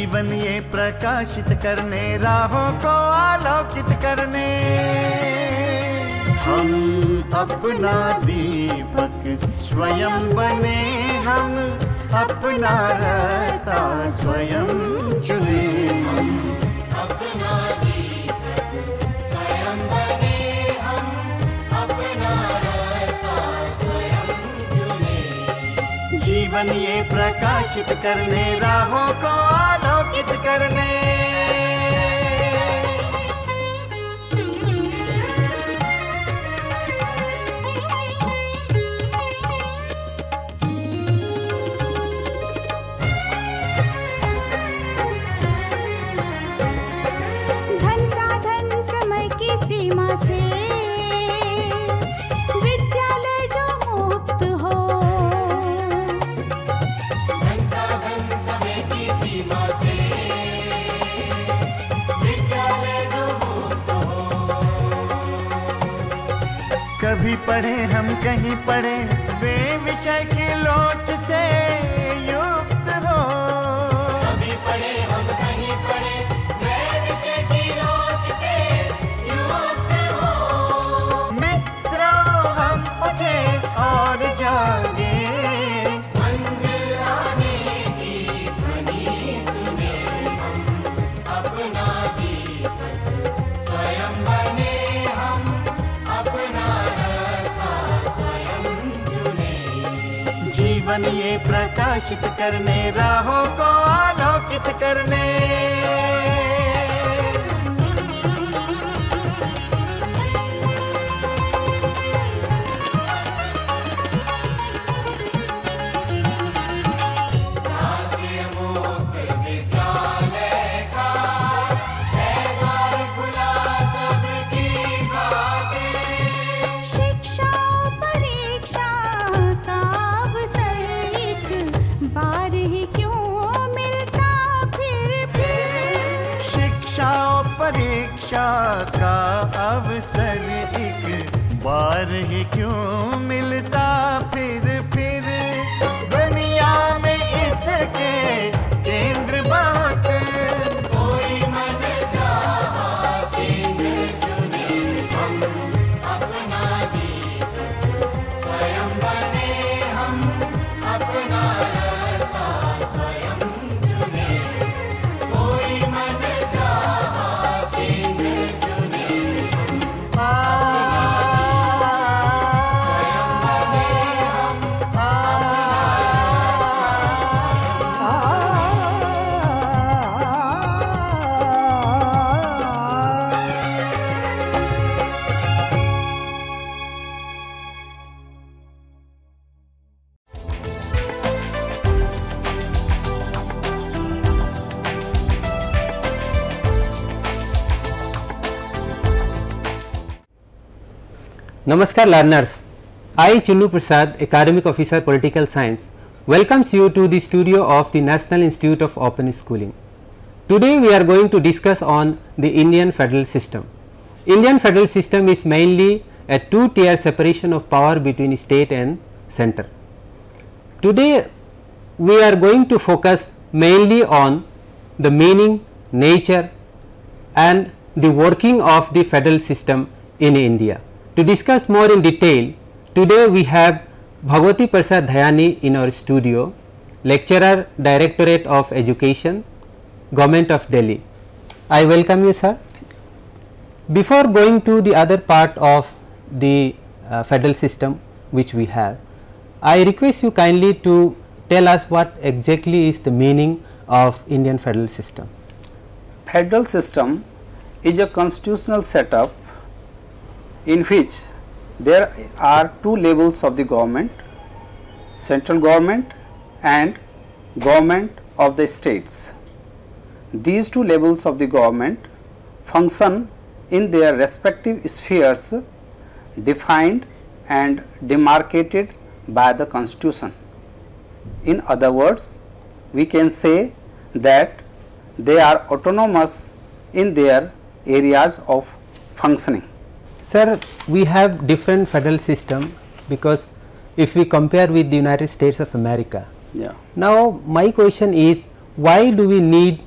जीवन ये प्रकाशित करने, राहों को आलोकित करने। हम अपना दीपक स्वयं बने, हम अपना रास्ता स्वयं चुने। हम अपना दीपक स्वयं बने, हम अपना रास्ता स्वयं चुने। जीवन ये प्रकाशित करने, राहों को आलोकित करने। सीमा से विद्यालय जो मुक्त हो, धन साधन समय की सीमा से विद्यालय जो मुक्त हो। कभी पढ़े हम कहीं पढ़े, वे विषय की लोच से युक्त हो। कभी पढ़े हम कहीं पढ़े, वे विषय की लोच से और जागे, मंजिल आने की ध्वनि सुने। हम अपना दीपक स्वयं बने, हम अपना रास्ता स्वयं चुने। जीवन ये प्रकाशित करने, राहों को आलोकित करने। परीक्षा का अवसर एक बार ही क्यों मिलता फिर दुनिया में इसके केंद्र बहुत। कोई मन चाहा केंद्र चुने। हम अपना दीपक स्वयं बने, हम अपना रास्ता स्वयं चुने। कोई मन Namaskar learners, I Chinnu Prasad, Academic Officer Political Science, welcomes you to the studio of the National Institute of Open Schooling. Today we are going to discuss on the Indian federal system. Indian federal system is mainly a two-tier separation of power between state and center. Today we are going to focus mainly on the meaning, nature and the working of the federal system in India. To discuss more in detail, today we have Bhagwati Prasad Dhayani in our studio, lecturer, Directorate of Education, Government of Delhi. I welcome you, sir. Before going to the other part of the federal system which we have, I request you kindly to tell us what exactly is the meaning of Indian federal system. Federal system is a constitutional setup in which there are two levels of the government, central government and government of the states. These two levels of the government function in their respective spheres defined and demarcated by the constitution. In other words, we can say that they are autonomous in their areas of functioning. Sir, we have different federal system because if we compare with the United States of America. Yeah. Now, my question is, why do we need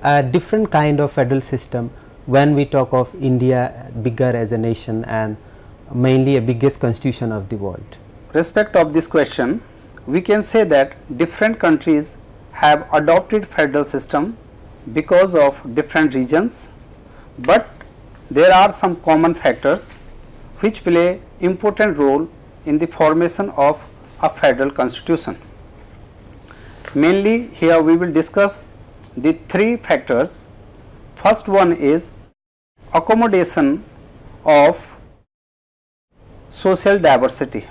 a different kind of federal system when we talk of India bigger as a nation and mainly a biggest constitution of the world? Respect of this question, we can say that different countries have adopted federal system because of different regions, but there are some common factors which play important role in the formation of a federal constitution. Mainly here we will discuss the three factors. First one is accommodation of social diversity.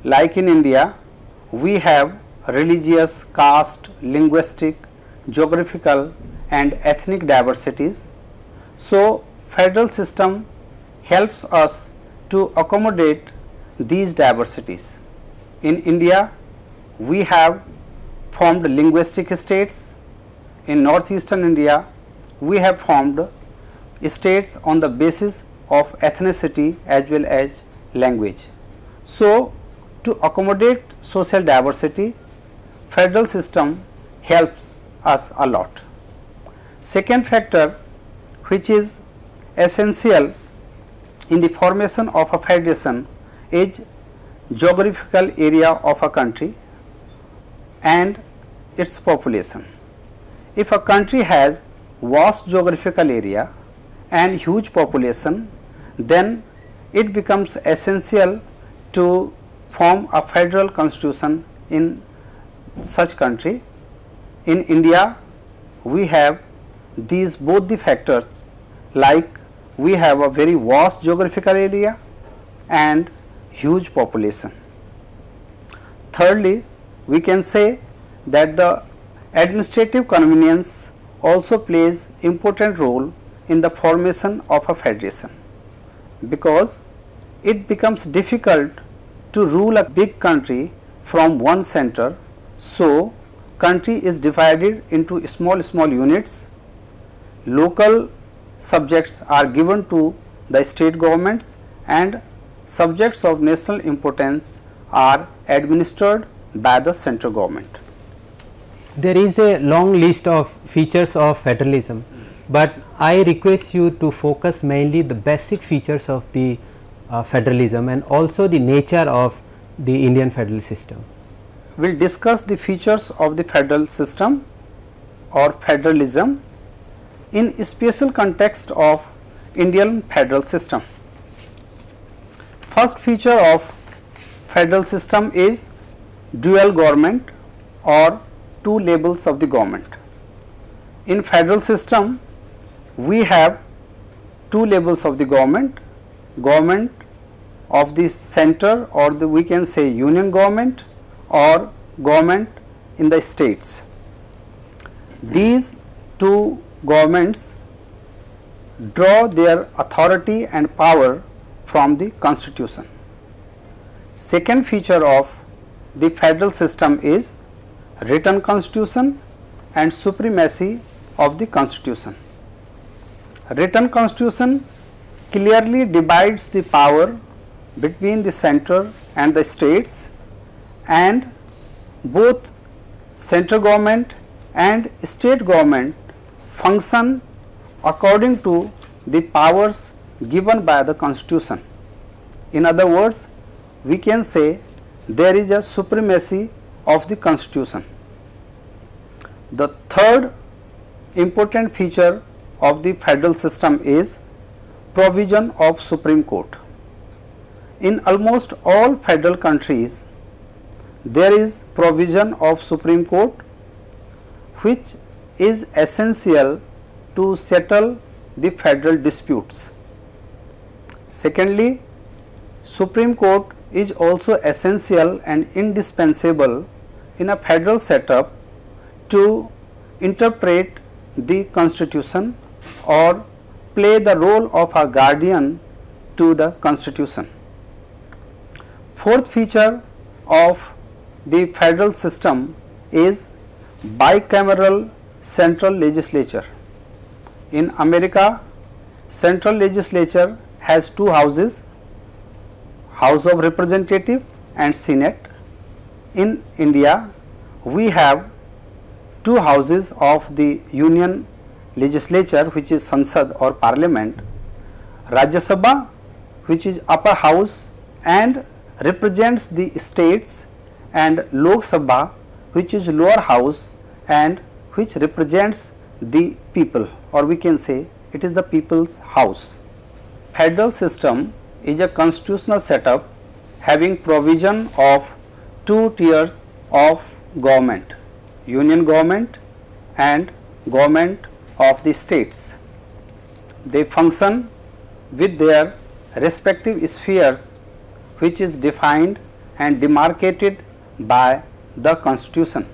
Like in India, we have religious, caste, linguistic, geographical and ethnic diversities. So, federal system helps us to accommodate these diversities. In India, we have formed linguistic states. In northeastern India, we have formed states on the basis of ethnicity as well as language. So, to accommodate social diversity, federal system helps us a lot. Second factor which is essential in the formation of a federation is geographical area of a country and its population. If a country has vast geographical area and huge population, then it becomes essential to form a federal constitution in such country. In India, we have these both the factors, like we have a very vast geographical area and huge population. Thirdly, we can say that the administrative convenience also plays important role in the formation of a federation, because it becomes difficult to rule a big country from one center. So, country is divided into small units. Local subjects are given to the state governments and subjects of national importance are administered by the central government. There is a long list of features of federalism, but I request you to focus mainly the basic features of the federalism and also the nature of the Indian federal system. We will discuss the features of the federal system or federalism in special context of Indian federal system. First feature of federal system is dual government or two levels of the government. In federal system, we have two levels of the government, government of the center, or we can say union government, or government in the states. These two governments draw their authority and power from the constitution. Second feature of the federal system is written constitution and supremacy of the constitution. Written constitution clearly divides the power between the center and the states, and both central government and state government function according to the powers given by the constitution. In other words, we can say there is a supremacy of the constitution. The third important feature of the federal system is provision of Supreme Court. In almost all federal countries, there is provision of Supreme Court which is essential to settle the federal disputes. Secondly, Supreme Court is also essential and indispensable in a federal setup to interpret the constitution or play the role of a guardian to the constitution. Fourth feature of the federal system is bicameral central legislature. In America, central legislature has two houses, House of Representative and Senate. In India, we have two houses of the Union legislature, which is Sansad or Parliament, Rajya Sabha, which is upper house and represents the states, and Lok Sabha, which is lower house and which represents the people, or we can say it is the people's house. Federal system is a constitutional setup having provision of two tiers of government, union government and government of the states. They function with their respective spheres, which is defined and demarcated by the constitution.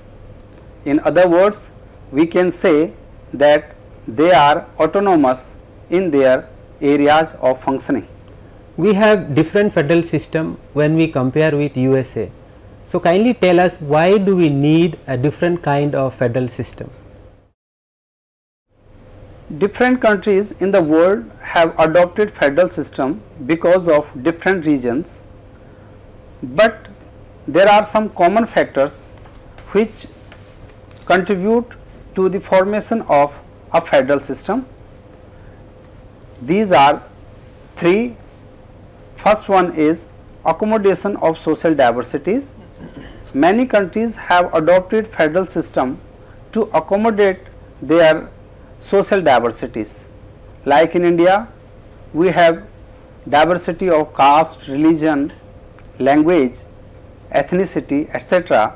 In other words, we can say that they are autonomous in their areas of functioning. We have different federal system when we compare with USA. So kindly tell us, why do we need a different kind of federal system? Different countries in the world have adopted federal system because of different reasons, but there are some common factors which contribute to the formation of a federal system. These are three. First one is accommodation of social diversities. Many countries have adopted federal system to accommodate their social diversities. Like in India, we have diversity of caste, religion, language, ethnicity, etc.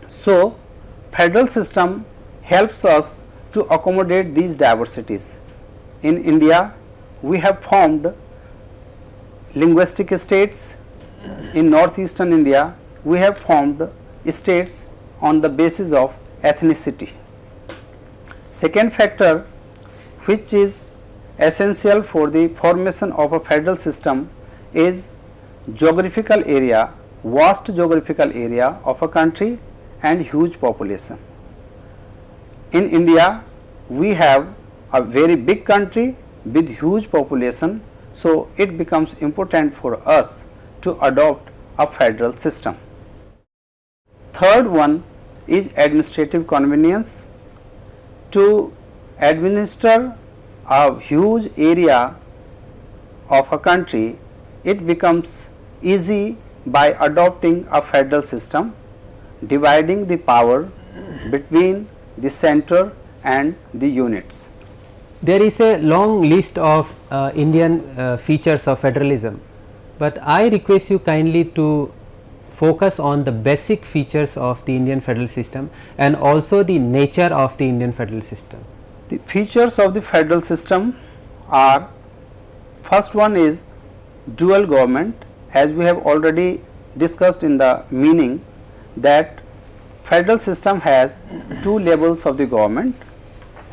So, federal system helps us to accommodate these diversities. In India, we have formed linguistic states. In northeastern India, we have formed states on the basis of ethnicity. Second factor which is essential for the formation of a federal system is geographical area, vast geographical area of a country and huge population. In India, we have a very big country with huge population, so it becomes important for us to adopt a federal system. Third one is administrative convenience. To administer a huge area of a country, it becomes easy by adopting a federal system, dividing the power between the center and the units. There is a long list of Indian features of federalism, but I request you kindly to focus on the basic features of the Indian federal system and also the nature of the Indian federal system. The features of the federal system are, first one is dual government, as we have already discussed in the meaning that federal system has two levels of the government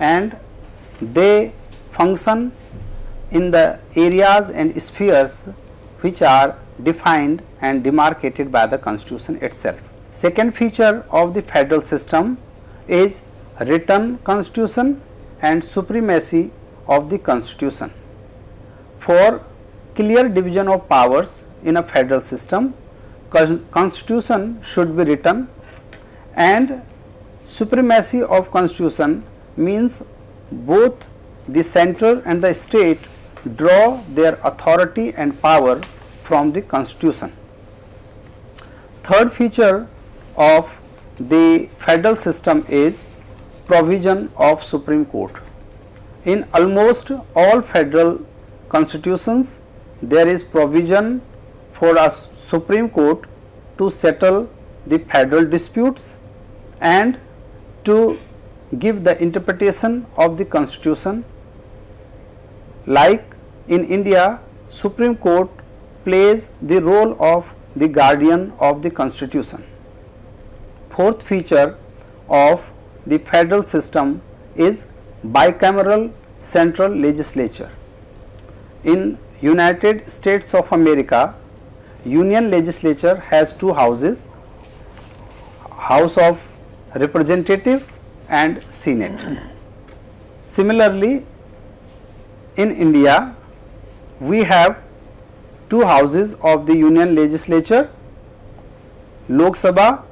and they function in the areas and spheres which are defined and demarcated by the constitution itself. Second feature of the federal system is written constitution and supremacy of the constitution. For clear division of powers in a federal system, constitution should be written, and supremacy of constitution means both the center and the state draw their authority and power from the constitution. Third feature of the federal system is provision of Supreme Court. In almost all federal constitutions, there is provision for a Supreme Court to settle the federal disputes and to give the interpretation of the constitution. Like in India, Supreme Court plays the role of the guardian of the constitution. Fourth feature of the federal system is bicameral central legislature. In United States of America, Union legislature has two houses, House of Representative and Senate. Similarly, in India, we have two houses of the Union legislature, Lok Sabha,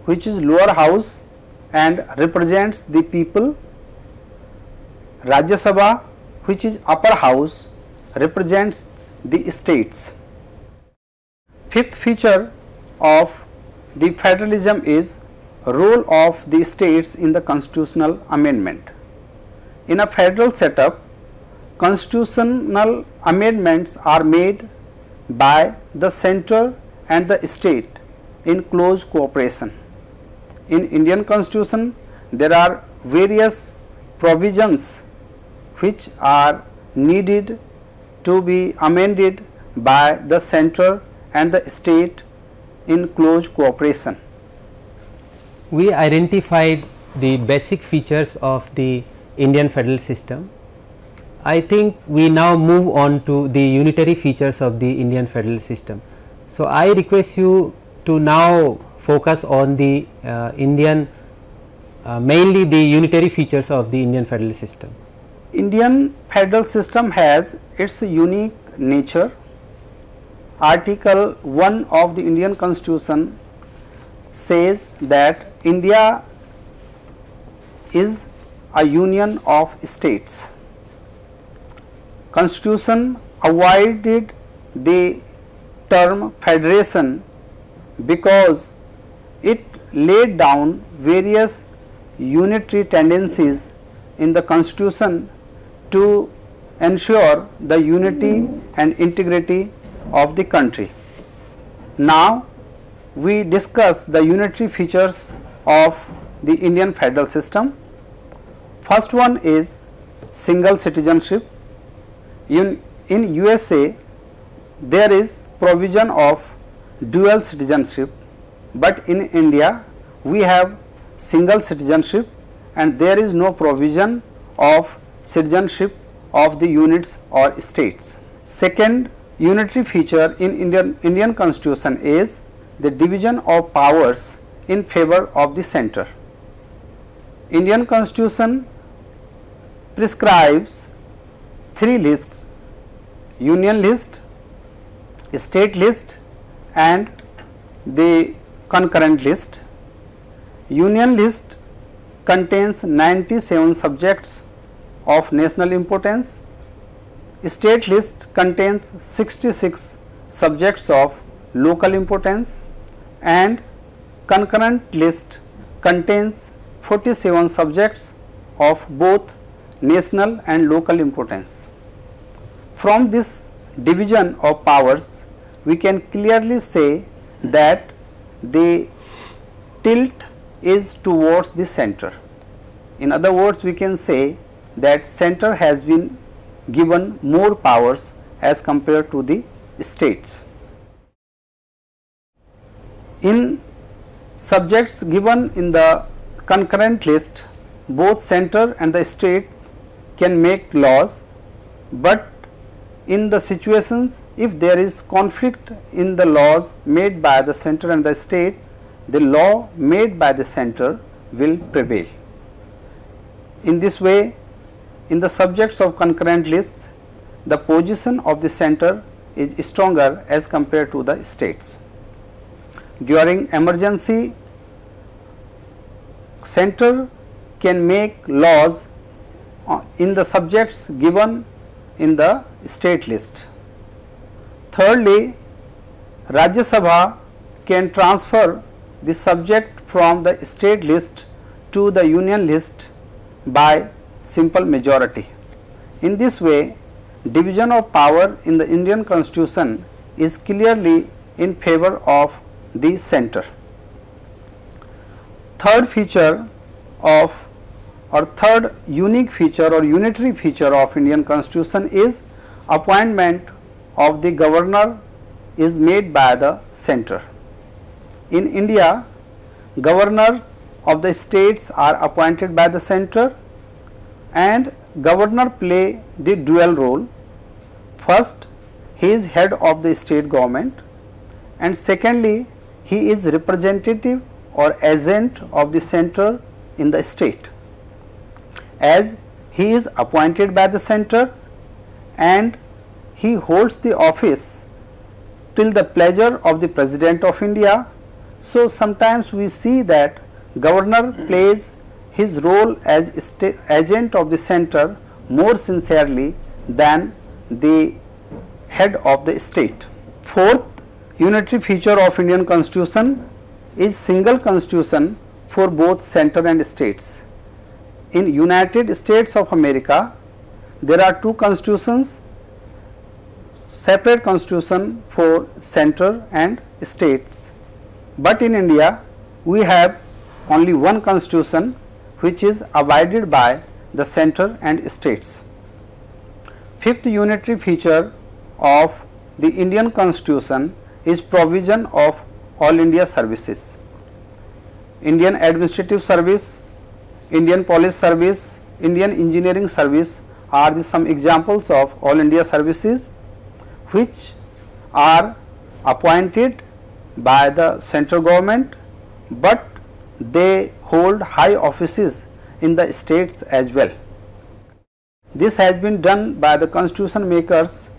which is lower house and represents the people. Rajya Sabha, which is upper house, represents the states. Fifth feature of the federalism is role of the states in the constitutional amendment. In a federal setup, constitutional amendments are made by the center and the state in close cooperation. In Indian Constitution, there are various provisions which are needed to be amended by the center and the state in close cooperation. We identified the basic features of the Indian federal system. I think we now move on to the unitary features of the Indian federal system. So, I request you to now focus on the mainly the unitary features of the Indian federal system. Indian federal system has its unique nature. Article 1 of the Indian Constitution says that India is a union of states. Constitution avoided the term federation because it laid down various unitary tendencies in the Constitution to ensure the unity and integrity of the country. Now, we discuss the unitary features of the Indian federal system. First one is single citizenship. In USA, there is provision of dual citizenship, but in India we have single citizenship and there is no provision of citizenship of the units or states. Second unitary feature in Indian Constitution is the division of powers in favor of the center. Indian Constitution prescribes 3 lists: union list, state list and the concurrent list. Union list contains 97 subjects of national importance. State list contains 66 subjects of local importance and concurrent list contains 47 subjects of both national and local importance. From this division of powers, we can clearly say that the tilt is towards the center. In other words, we can say that center has been given more powers as compared to the states. In subjects given in the concurrent list, both center and the state can make laws, but in the situations if there is conflict in the laws made by the center and the state, the law made by the center will prevail. In this way, in the subjects of concurrent lists, the position of the center is stronger as compared to the states. During emergency, center can make laws in the subjects given in the state list. Thirdly, Rajya Sabha can transfer the subject from the state list to the union list by simple majority. In this way, division of power in the Indian Constitution is clearly in favor of the center. Third feature of or third unique feature or unitary feature of Indian Constitution is appointment of the governor is made by the center. In India, governors of the states are appointed by the center and governor play the dual role. First, he is head of the state government and secondly, he is representative or agent of the center in the state. As he is appointed by the center and he holds the office till the pleasure of the President of India. So, sometimes we see that governor plays his role as agent of the center more sincerely than the head of the state. Fourth unitary feature of Indian Constitution is single constitution for both center and states. In United States of America, there are two constitutions, separate constitution for center and states, but in India we have only one constitution which is abided by the center and states. Fifth unitary feature of the Indian Constitution is provision of All India services. Indian Administrative Service, Indian Police Service, Indian Engineering Service are the some examples of All India services which are appointed by the central government, but they hold high offices in the states as well. This has been done by the constitution makers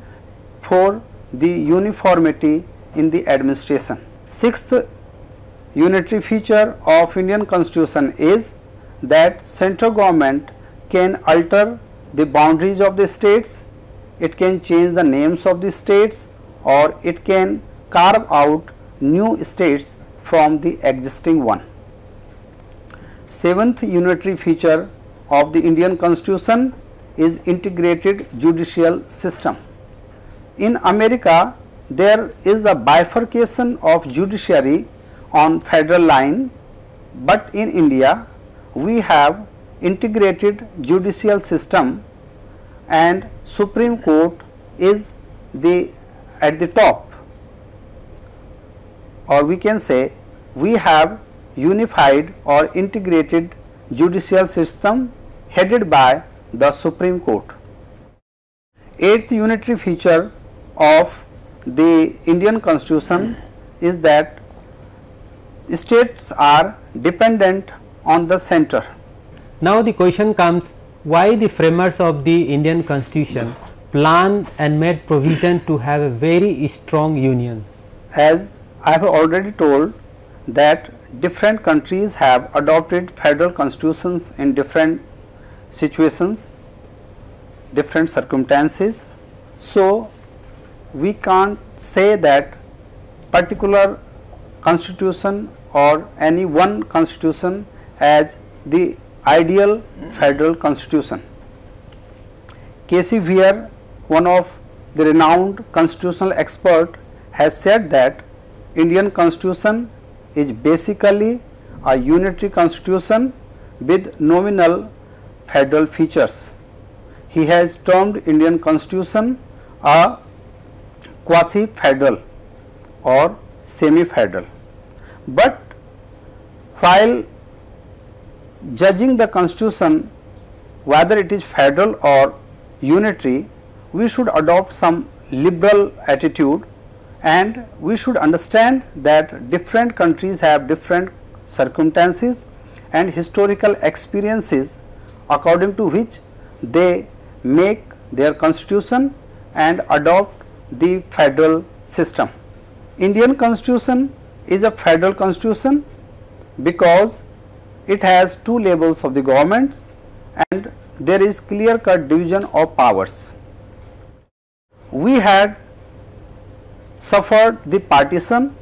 for the uniformity in the administration. Sixth unitary feature of Indian Constitution is that central government can alter the boundaries of the states, it can change the names of the states, or it can carve out new states from the existing one. Seventh unitary feature of the Indian Constitution is integrated judicial system. In America, there is a bifurcation of judiciary on federal line, but in India we have integrated judicial system and Supreme Court is at the top, or we can say we have unified or integrated judicial system headed by the Supreme Court. Eighth unitary feature of the Indian Constitution is that states are dependent on the center. Now the question comes, why the framers of the Indian Constitution planned and made provision to have a very strong union? As I have already told that different countries have adopted federal constitutions in different situations, different circumstances. So, we can't say that particular constitution or any one constitution as the ideal federal constitution. K.C. Weir, one of the renowned constitutional expert, has said that Indian Constitution is basically a unitary constitution with nominal federal features. He has termed Indian Constitution a quasi-federal or semi-federal. But while judging the constitution whether it is federal or unitary, we should adopt some liberal attitude, and we should understand that different countries have different circumstances and historical experiences according to which they make their constitution and adopt the federal system. Indian Constitution is a federal constitution because it has two levels of the governments and there is clear cut division of powers. We had suffered the partition,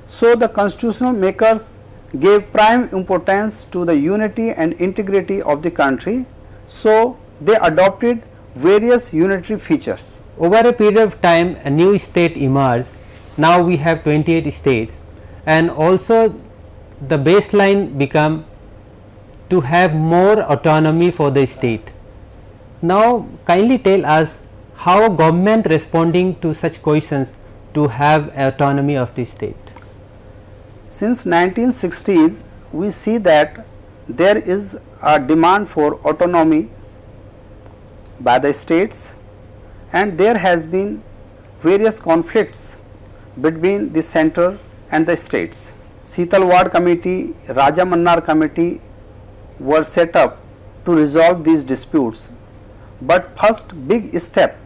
so the constitutional makers gave prime importance to the unity and integrity of the country, so they adopted various unitary features. Over a period of time, a new state emerged. Now we have 28 states, and also the baseline become to have more autonomy for the state. Now kindly tell us how government responding to such questions to have autonomy of the state. Since 1960s, we see that there is a demand for autonomy by the states, and there has been various conflicts between the center and the states. Sheetal Ward Committee, Raja Mannar Committee were set up to resolve these disputes, but first big step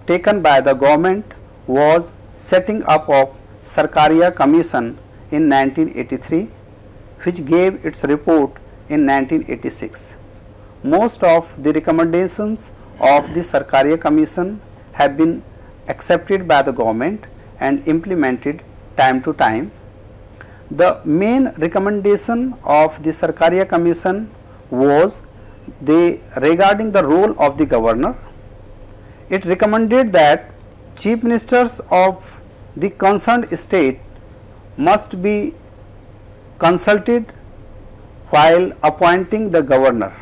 taken by the government was setting up of Sarkaria Commission in 1983, which gave its report in 1986. Most of the recommendations of the Sarkaria Commission have been accepted by the government and implemented time to time. The main recommendation of the Sarkaria Commission was regarding the role of the governor. It recommended that chief ministers of the concerned state must be consulted while appointing the governor.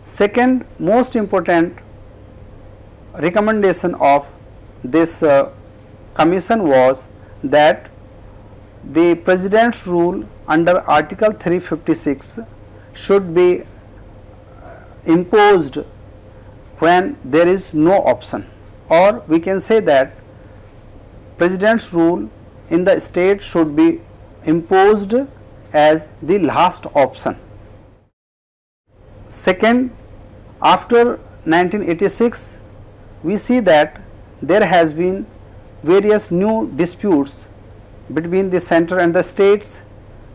Second most important recommendation of this commission was that the president's rule under Article 356 should be imposed when there is no option, or we can say that president's rule in the state should be imposed as the last option. Second, after 1986, we see that there has been various new disputes between the center and the states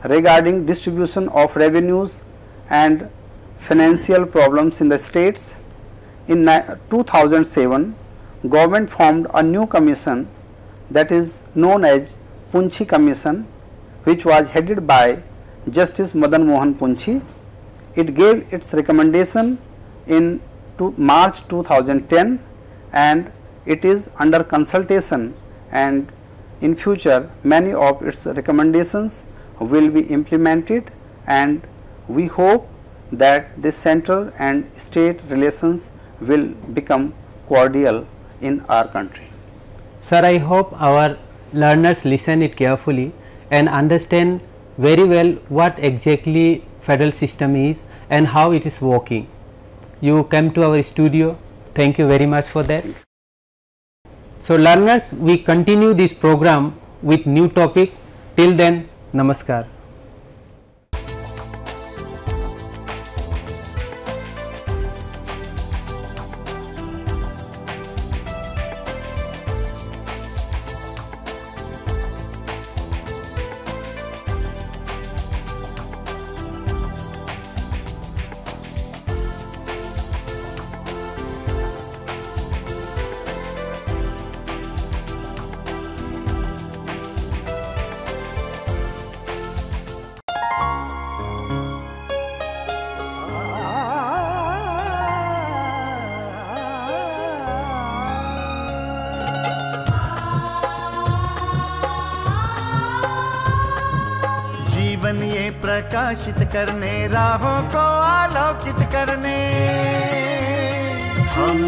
regarding distribution of revenues and financial problems in the states. In 2007, government formed a new commission that is known as Poonchi Commission, which was headed by Justice Madan Mohan Poonchi. It gave its recommendation in March 2010 and it is under consultation, and in future many of its recommendations will be implemented, and we hope that the center and state relations will become cordial in our country. Sir, I hope our learners listen it carefully and understand very well what exactly federal system is and how it is working. You came to our studio. Thank you very much for that. So learners, we continue this program with new topic. Till then, namaskar. जीवन ये प्रकाशित करने, राहों को आलोकित करने, हम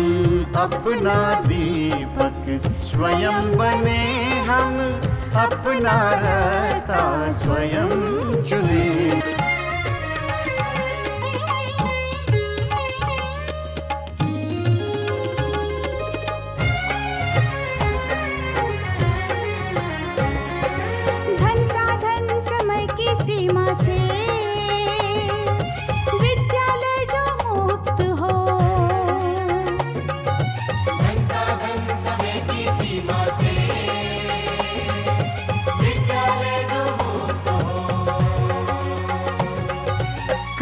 अपना दीपक स्वयं बने, हम अपना रास्ता स्वयं चुने। सीमा से विद्यालय जो मुक्त हो, संसाधन समय की सीमा से विद्यालय जो मुक्त हो।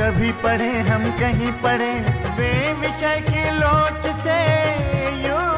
कभी पढ़े हम कहीं पढ़े, वे विषय की लोच से यूं